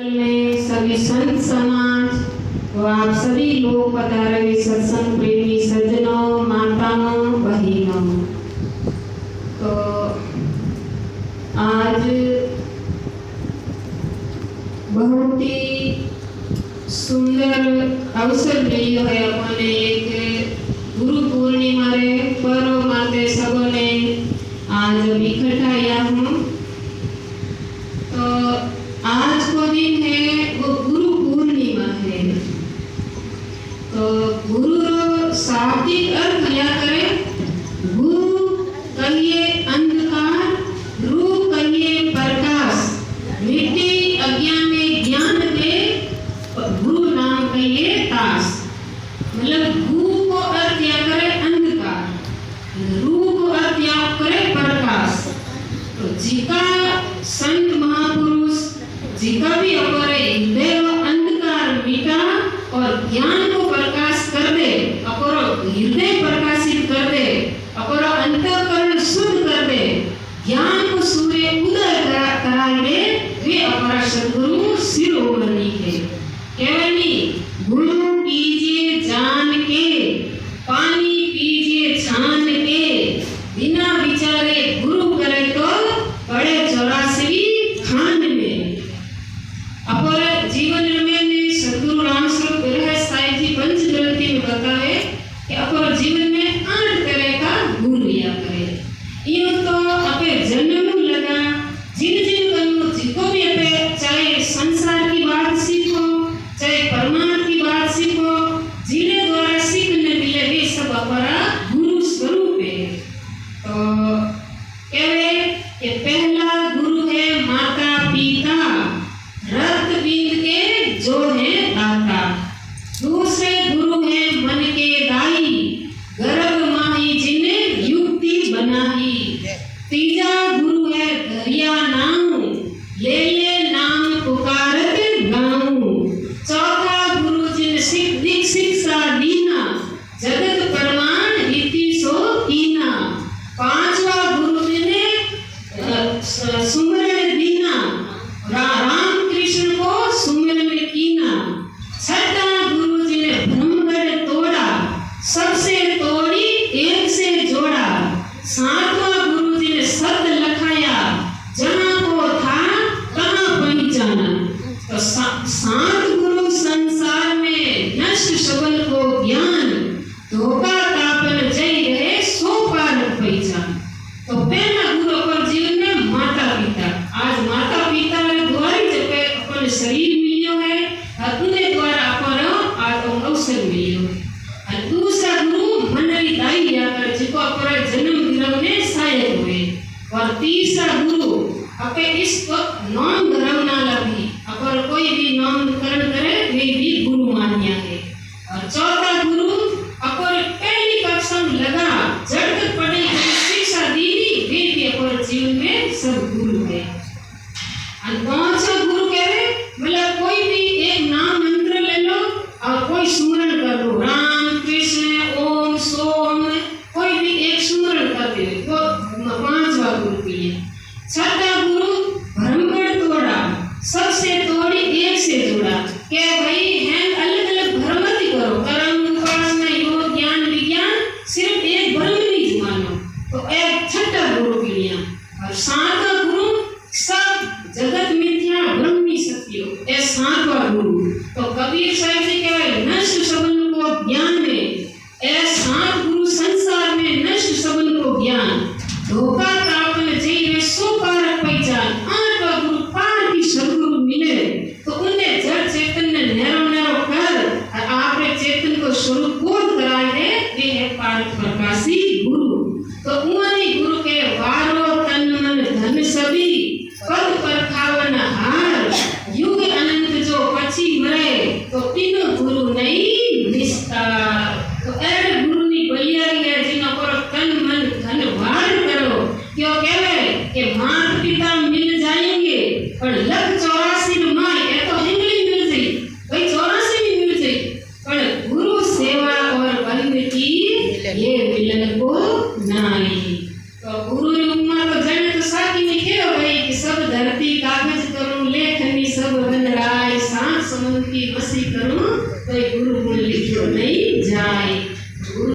में सभी संत समाज व आप सभी लोग पधारे हुए सत्संग प्रेमी सज्जनों, माताओं, बहनों। तो आज बहुत ही सुंदर अवसर मिलो है अपने एक गुरु पूर्णिमा रे पर्व माते सबने आज इकट्ठा या हूँ। तो आज को दिन है वो गुरु पूर्णिमा है। तो गुरु रो शाब्दिक अर्थ क्या करे? गुरु कहिए अंधकार, रूप कहिए प्रकाश, मिट्टी अज्ञान में ज्ञान दे, गुरु नाम कहिए ताश। मतलब गुरु को अर्थ क्या करे? अंधकार, रूप को अर्थ क्या करे? प्रकाश। तो जिका संत महापुरुष जिका भी अपने हृदय अंधकार मिटा और ज्ञान को प्रकाश कर दे, अपना हृदय प्रकाशित कर दे, अपना अंतःकरण शुद्ध कर दे, ज्ञान को सूर्य उदय कराए दे, वे अपना सद्गुरु शिरोमणि है। केवली गुरु कीजिए जान के, पानी पीजिए छान के, बिना विचारे गुरु करे तो पड़े 84 खान में। अपने जीवन में सद्गुरु रामस्वरूप विरह साई जी पंचग्रंथि में बतावे कि अपने जीवन में 8 तरह का गुण लिया करे। यूं तो अपने जन्म लगा जिन जिन कनु जिको भी अपने चाहे संसार की बात सीखो, चाहे परमात्मा की बात सीखो, जिन्हें द्वारा सीखने मिले वे सब अपना गुरु स्वरूप है। तो कहवे कि पहला गुरु है माता पिता, रक्त बिंद के जो है दाता। दूसरे गुरु है मन के दाई, गर्भ माही जिने युक्ति बनाई। तीजा गुरु है दरिया नाम, ले ले नाम पुकारत गाऊं। चौथा गुरु जिन सिद्धिक शिक्षा दीना, जगत प्रमाण रीति सो कीना। पांचवा गुरु जिने सुमरण दीना, राम कृष्ण को सुमिरन कीना। छठा गुरु जी ने ब्रह्मगढ़ तोड़ा, सबसे तोड़ी एक से जोड़ा। सातवां गुरु जी ने शब्द लखाया, जहां को था कहां पहचाना। तो 7 गुरु संसार में नष्ट सबल को ज्ञान, धोखा तापन जय रहे सो पार पहचान। तो पहला गुरु अपन जीवन में माता पिता। आज माता पिता द्वारा जब अपन शरीर मिलो है और उन्हें द्वारा अपन आज अवसर मिलो है। और दूसरा गुरु मंडली दाई याकर जिको अपना जन्म दिलवने सहायक हुए। और तीसरा गुरु अपे इस नाम धर्म ना लगी, अगर कोई भी नामकरण करे वे भी गुरु मान्या है। और चौथा गुरु अपन पहली कक्षा में लगा जड़ तक पढ़े शिक्षा दी, वे भी अपन जीवन में सब गुरु है। और पांचवा गुरु कहे मतलब कोई भी एक नाम मंत्र ले लो और कोई सुमरण कर लो, राम कृष्ण ओम सोम, कोई भी एक सुमरण करते हो, वो पांचवा गुरु के लिए। छठा गुरु ब्रह्मगढ़ तोड़ा, सबसे तोड़ी एक से जोड़ा। क्या भाई है अलग अलग धर्म मत करो, कर्म उपासना योग ज्ञान विज्ञान, सिर्फ एक ब्रह्म नहीं मानो। तो एक छठा गुरु के लिए। और सातवां गुरु सब जगत मिथ्या ब्रह्मी सत्य, ए सातवां गुरु। तो कबीर साहब जी कहे नष्ट सबल को ज्ञान में, ए 7 गुरु संसार में नष्ट सबल को ज्ञान, धोखा तापन जय सो पार पहचान। 8वां गुरु पार की सद्गुरु मिले तो उन्हें जड़ चेतन ने नैरो नैरो कर और आपने चेतन को स्वरूप बोध कराए है, वे है पार प्रकाशी गुरु। तो उन्हें गुरु के वारो तन मन धन सभी, पद पर खावन हार, युग अनंत जो पछी मरे, तो तीनों गुरु नहीं निस्तार। समुद्र की मस्ती करूं कोई गुरु